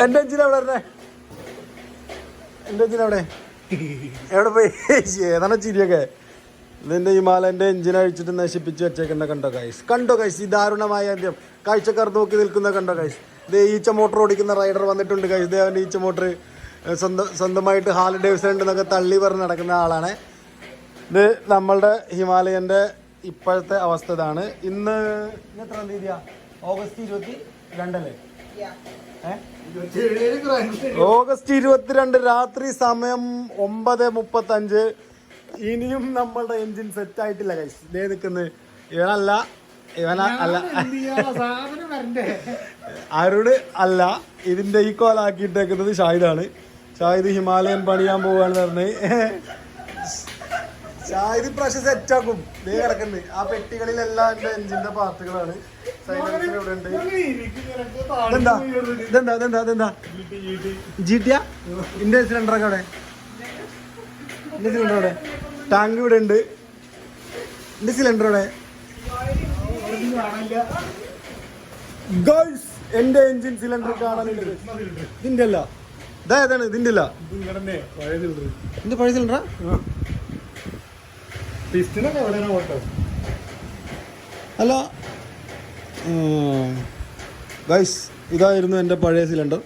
എന്റെ എഞ്ചിൻ എവിടെ വരുന്നേ? എന്റെ എഞ്ചിൻ എവിടെ പോയി? ഏതാണ് ചിരിയൊക്കെ? ഇതിന്റെ ഹിമാലയന്റെ എഞ്ചിൻ അഴിച്ചിട്ട് നശിപ്പിച്ച് വെച്ചേക്കുന്ന കണ്ടോ ഗൈസ്, ഈ ദാരുണമായ അന്ത്യം കാഴ്ചക്കാർ നോക്കി നിൽക്കുന്ന കണ്ടോ ഗൈസ്. ഇത് ഈച്ച മോട്ടർ ഓടിക്കുന്ന റൈഡർ വന്നിട്ടുണ്ട് ഗൈസ്. അവന്റെ ഈച്ച മോട്ടർ സ്വന്തമായിട്ട് ഹാർലി ഡേവിഡ്സൺ എന്നൊക്കെ തള്ളി പറഞ്ഞ് നടക്കുന്ന ആളാണ്. ഇത് നമ്മളുടെ ഹിമാലയന്റെ ഇപ്പോഴത്തെ അവസ്ഥ ഇതാണ്. ഇന്ന് എത്രാം തീയതിയാ? ഓഗസ്റ്റ് 22 അല്ലേ? ഓഗസ്റ്റ് 22 രാത്രി, സമയം 9:35. ഇനിയും നമ്മളുടെ എഞ്ചിൻ സെറ്റ് ആയിട്ടില്ല ഗൈസ്. ഇതേ നിൽക്കുന്നത് ഇവനല്ല അരുണ് അല്ല, ഇതിന്റെ ഈ കോലാക്കിയിട്ടേക്കുന്നത് ഷാഹിദാണ്. ഷാഹിദ് ഹിമാലയൻ പണിയാൻ പോവാണ് പറഞ്ഞ്. ഷാഹിദ് പ്രാവശ്യം സെറ്റാക്കും. ദേ കിടക്കുന്നത് ആ പെട്ടികളിലെല്ലാം എന്റെ എഞ്ചിന്റെ പാർട്ടുകളാണ്. സൈലൻസർ ഇവിടെ ഉണ്ട്. ഇതെന്താ ജിടിയാ? ഇന്റെ സിലിണ്ടറൊക്കെ അവിടെ, എന്റെ സിലിണ്ടർ അവിടെ, ടാങ്ക് ഇവിടെ ഉണ്ട്. എന്റെ സിലിണ്ടർ അവിടെ ഗൈസ്, എന്റെ എഞ്ചിൻ സിലിണ്ടർ കാണാനുണ്ട്. ഇതിന്റെ അല്ല, ഇതേതാണ് ഇതിന്റെ അല്ല, ഇതിന്റെ പഴയ സിലിണ്ടറാ? അല്ല ഗൈസ്, ഇതായിരുന്നു എൻ്റെ പഴയ സിലിണ്ടർ.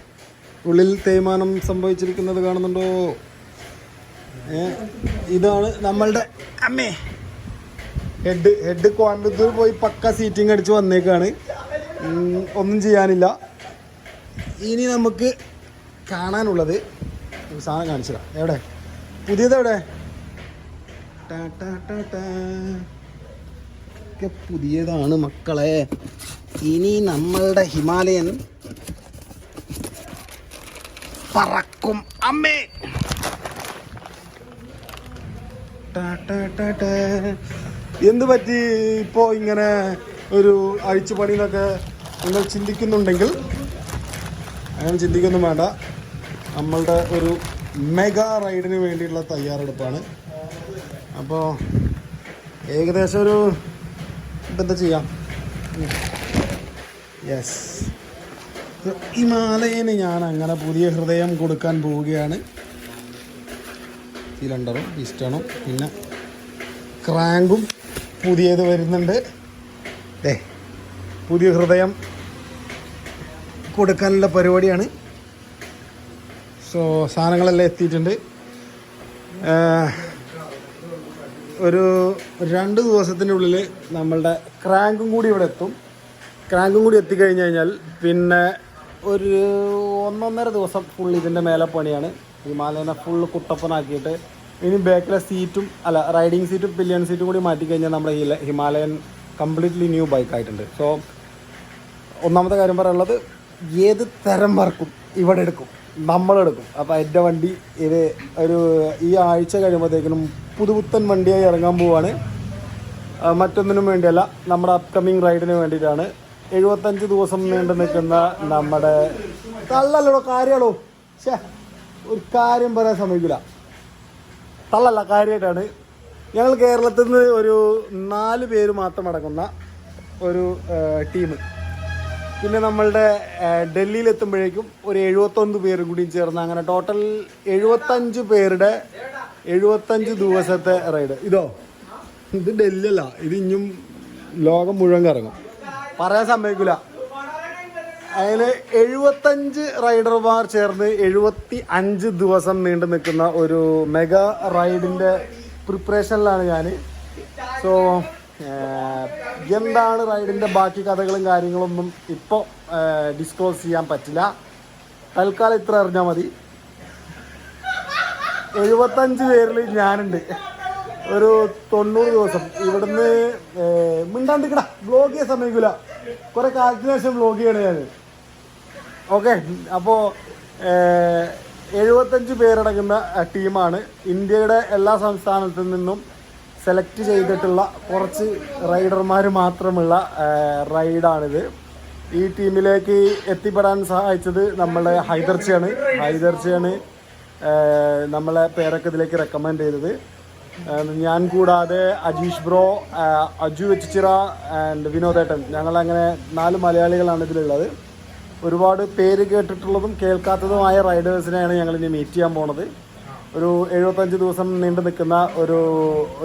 ഉള്ളിൽ തേയ്മാനം സംഭവിച്ചിരിക്കുന്നത് കാണുന്നുണ്ടോ? ഇതാണ് നമ്മളുടെ ഹെഡ് കോയമ്പത്തൂർ പോയി പക്ക സീറ്റിംഗ് അടിച്ച് വന്നേക്കാണ്. ഒന്നും ചെയ്യാനില്ല. ഇനി നമുക്ക് കാണാനുള്ളത് സാധനം കാണിച്ചതാ. എവിടെ പുതിയത്? എവിടെ ഒക്കെ പുതിയതാണ് മക്കളെ. ഇനി നമ്മളുടെ ഹിമാലയൻ പറക്കും. അമ്മേ എന്ത് പറ്റി ഇപ്പോ ഇങ്ങനെ ഒരു അഴിച്ചുപണി എന്നൊക്കെ നിങ്ങൾ ചിന്തിക്കുന്നുണ്ടെങ്കിൽ അങ്ങനെ ചിന്തിക്കൊന്നും വേണ്ട. നമ്മളുടെ ഒരു മെഗാ റൈഡിന് വേണ്ടിയിട്ടുള്ള തയ്യാറെടുപ്പാണ്. അപ്പോൾ ഏകദേശം ഒരു എന്താ ചെയ്യാം. യെസ്, ഹിമാലയന് ഞാൻ അങ്ങനെ പുതിയ ഹൃദയം കൊടുക്കാൻ പോവുകയാണ്. സിലിണ്ടറും പിസ്റ്റണും പിന്നെ ക്രാങ്കും പുതിയത് വരുന്നുണ്ട്. പുതിയ ഹൃദയം കൊടുക്കാനുള്ള പരിപാടിയാണ്. സോ സാധനങ്ങളെല്ലാം എത്തിയിട്ടുണ്ട്. ഒരു 2 ദിവസത്തിൻ്റെ ഉള്ളിൽ നമ്മളുടെ ക്രാങ്കും കൂടി ഇവിടെ എത്തും. ക്രാങ്കും കൂടി എത്തിക്കഴിഞ്ഞ് കഴിഞ്ഞാൽ പിന്നെ ഒരു 1-1.5 ദിവസം ഫുൾ ഇതിൻ്റെ മേലെ പണിയാണ്. ഹിമാലയനെ ഫുള്ള് കുട്ടപ്പനാക്കിയിട്ട് ഇനി ബാക്കിലെ സീറ്റും റൈഡിങ് സീറ്റും പില്ലിയൻ സീറ്റും കൂടി മാറ്റിക്കഴിഞ്ഞാൽ നമ്മുടെ ഹിമാലയൻ കംപ്ലീറ്റ്ലി ന്യൂ ബൈക്കായിട്ടുണ്ട്. സോ ഒന്നാമത്തെ കാര്യം പറയാനുള്ളത്, ഏത് തരം വർക്കും ഇവിടെ എടുക്കും, നമ്മളെടുക്കും. അപ്പോൾ എൻ്റെ വണ്ടി ഇത് ഈ ആഴ്ച കഴിയുമ്പോഴത്തേക്കിനും പുതുപുത്തൻ വണ്ടിയായി ഇറങ്ങാൻ പോവാണ്. മറ്റൊന്നിനും വേണ്ടിയല്ല, നമ്മുടെ അപ്കമിങ് റൈഡിന് വേണ്ടിയിട്ടാണ്. 75 ദിവസം നീണ്ടു നിൽക്കുന്ന നമ്മുടെ തള്ളല്ലോ കാര്യമാണോ? ഒരു കാര്യം പറയാൻ സമ്മതിക്കില്ല, തള്ളല്ല, കാര്യമായിട്ടാണ്. ഞങ്ങൾ കേരളത്തിൽ നിന്ന് ഒരു 4 പേര് മാത്രം അടങ്ങുന്ന ഒരു ടീം. പിന്നെ നമ്മളുടെ ഡൽഹിയിലെത്തുമ്പോഴേക്കും ഒരു 71 പേരും കൂടി ചേർന്ന് അങ്ങനെ ടോട്ടൽ 75 പേരുടെ 75 ദിവസത്തെ റൈഡ്. ഇത് ഡൽഹി അല്ല, ഇത് ഇനിയും ലോകം മുഴുവൻ കറങ്ങും, പറയാൻ സമ്മതിക്കില്ല. അതിൽ 75 റൈഡർമാർ ചേർന്ന് 75 ദിവസം നീണ്ടു നിൽക്കുന്ന ഒരു മെഗാ റൈഡിൻ്റെ പ്രിപ്പറേഷനിലാണ് ഞാൻ. സോ എന്താണ് റൈഡിൻ്റെ ബാക്കി കഥകളും കാര്യങ്ങളൊന്നും ഇപ്പോൾ ഡിസ്ക്ലോസ് ചെയ്യാൻ പറ്റില്ല. തൽക്കാലം ഇത്ര അറിഞ്ഞാൽ മതി. 75 പേരിൽ ഞാനുണ്ട്. ഒരു 90 ദിവസം ഇവിടുന്ന് മിണ്ടാണ്ടിക്കട വ്ലോഗ് ചെയ്യാൻ സമയമില്ല. കുറെ കാലത്തിന് ശേഷം വ്ലോഗ് ചെയ്യണേ ഞാൻ. ഓക്കെ, അപ്പോൾ 75 പേരടങ്ങുന്ന ടീമാണ്. ഇന്ത്യയുടെ എല്ലാ സംസ്ഥാനത്തു നിന്നും സെലക്ട് ചെയ്തിട്ടുള്ള കുറച്ച് റൈഡർമാർ മാത്രമുള്ള റൈഡാണിത്. ഈ ടീമിലേക്ക് എത്തിപ്പെടാൻ സഹായിച്ചത് നമ്മളെ ഹൈദർച്ചയാണ് നമ്മളെ പേരൊക്കെ ഇതിലേക്ക് റെക്കമെൻഡ് ചെയ്തത്. ഞാൻ കൂടാതെ അജീഷ് ബ്രോ, അജു വെച്ചിച്ചിറ ആൻഡ് വിനോദേട്ടൻ, ഞങ്ങളങ്ങനെ 4 മലയാളികളാണ് ഇതിലുള്ളത്. ഒരുപാട് പേര് കേട്ടിട്ടുള്ളതും കേൾക്കാത്തതുമായ റൈഡേഴ്സിനെയാണ് ഞങ്ങളിനി മീറ്റ് ചെയ്യാൻ പോണത്. ഒരു 75 ദിവസം നീണ്ടു നിൽക്കുന്ന ഒരു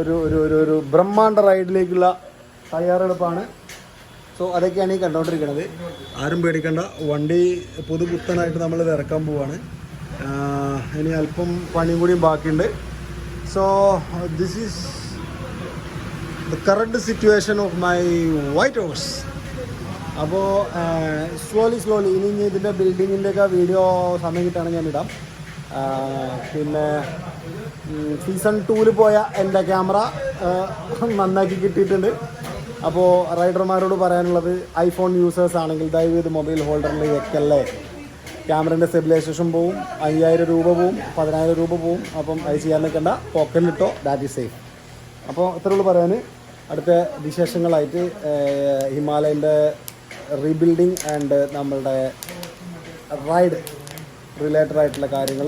ഒരു ഒരു ഒരു ഒരു ബ്രഹ്മാണ്ഡ റൈഡിലേക്കുള്ള തയ്യാറെടുപ്പാണ്. സോ അതൊക്കെയാണ് ഈ കണ്ടുകൊണ്ടിരിക്കുന്നത്. ആരും പേടിക്കണ്ട, വണ്ടി പുതുപുത്തനായിട്ട് നമ്മളിത് ഇറക്കാൻ പോവാണ്. ഇനി അല്പം പണിയും കൂടിയും ബാക്കിയുണ്ട്. So this is the current situation of my white house. അപ്പോൾ സ്ലോലി ഇനി ഇതിൻ്റെ ബിൽഡിങ്ങിൻ്റെയൊക്കെ വീഡിയോ സമയം കിട്ടുകയാണെങ്കിൽ ഞാൻ ഇടാം. പിന്നെ സീസൺ 2 പോയ എൻ്റെ ക്യാമറ നന്നാക്കി കിട്ടിയിട്ടുണ്ട്. അപ്പോൾ റൈഡർമാരോട് പറയാനുള്ളത്, ഐഫോൺ യൂസേഴ്സ് ആണെങ്കിൽ ദയവ് ഇത് മൊബൈൽ ഹോൾഡറിൽ വെക്കല്ലേ. ക്യാമറേൻ്റെ സ്റ്റെബിലൈസേഷൻ പോവും, 5000 രൂപ പോവും, 10000 രൂപ പോവും. അപ്പം അത് ചെയ്യാൻ നിൽക്കണ്ട, പോക്കറ്റിലിട്ടോ, ദാറ്റ് ഈസ് സേഫ്. അപ്പോൾ ഇത്രയുള്ളൂ പറയാൻ. അടുത്ത വിശേഷങ്ങളായിട്ട് ഹിമാലയൻ്റെ റീബിൽഡിങ് ആൻഡ് നമ്മളുടെ റൈഡ് റിലേറ്റഡ് ആയിട്ടുള്ള കാര്യങ്ങൾ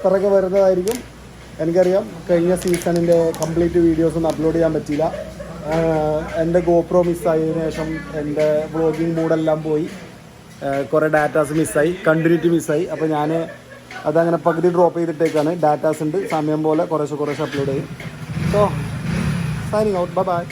പിറകെ വരുന്നതായിരിക്കും. എനിക്കറിയാം കഴിഞ്ഞ സീസണിൻ്റെ കംപ്ലീറ്റ് വീഡിയോസൊന്നും അപ്ലോഡ് ചെയ്യാൻ പറ്റിയില്ല. എൻ്റെ ഗോപ്രോ മിസ്സായതിനു ശേഷം എൻ്റെ വ്ളോഗിങ് മൂഡെല്ലാം പോയി, കുറേ ഡാറ്റാസ് മിസ്സായി, കണ്ടിന്യൂറ്റി മിസ്സായി. അപ്പോൾ ഞാൻ അതങ്ങനെ പകുതി ഡ്രോപ്പ് ചെയ്തിട്ടേക്കാണ്. ഡാറ്റാസ് ഉണ്ട്, സമയം പോലെ കുറേശ്ശെ അപ്ലോഡ് ചെയ്യും. So signing out, by.